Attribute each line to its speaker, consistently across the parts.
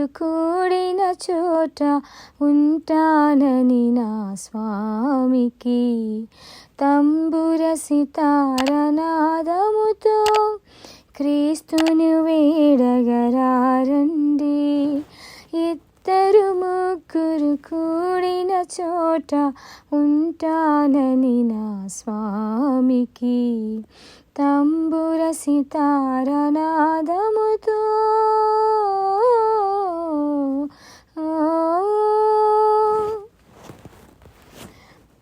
Speaker 1: ముగ్గురు కూడిన చోట ఉంటానని నా స్వామికి తంబుర సితార నాదముతో క్రీస్తుని వేడగరారండి. ఇద్దరు ముగ్గురు కూడిన చోట ఉంటానని నా స్వామికి తంబుర సితార నాదముతో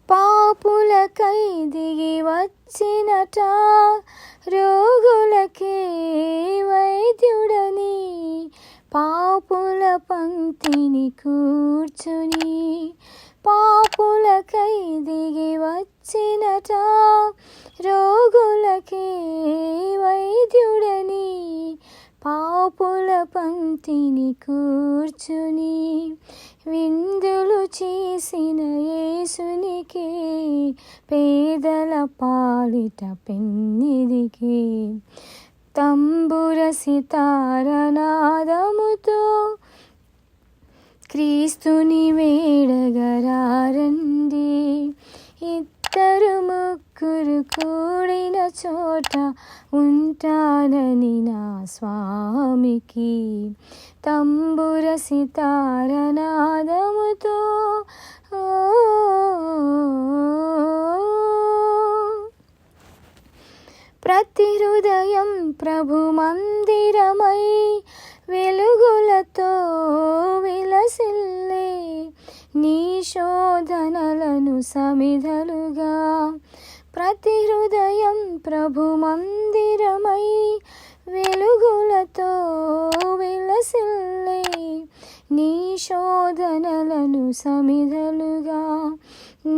Speaker 1: పాపులకై దిగి వచ్చినట రోగులకే వైద్యుడని పాపుల పంక్తిని కూర్చుని పాపులకై దిగి వచ్చినట రోగులకే వైద్యుడని పాపుల పంక్తిని కూర్చుని విందులు చేసిన యేసునికి పేదల పాలిట పెన్నిదికి తంబుర సితార నాదముతో క్రీస్తుని వేడగరారండి. ఇద్దరు ముగ్గురు కూడిన చోట ఉంటానని నా స్వామికి తంబుర సితార నాదముతో ప్రతి హృదయం ప్రభు మందిరమై వెలుగులతో విలసిల్లే నీ శోధనలను సమిధలుగా ప్రతి హృదయం ప్రభు మందిరమై వెలుగులతో విలసిల్లే నీ శోధనలను సమిధలుగా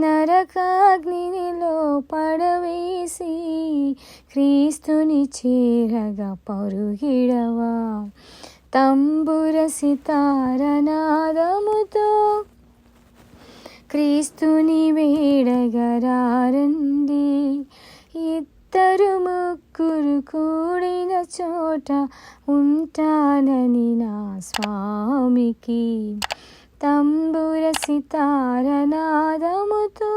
Speaker 1: నరకాగ్నిలో పడవేసి క్రీస్తుని చేరగా పరుగిడవా తంబుర సితార నాదముతో క్రీస్తుని వేడగరారండి. ఇద్దరు ముగ్గురు కూడిన చోట ఉంటానని నా స్వామికి తంబుర సితార నాదముతో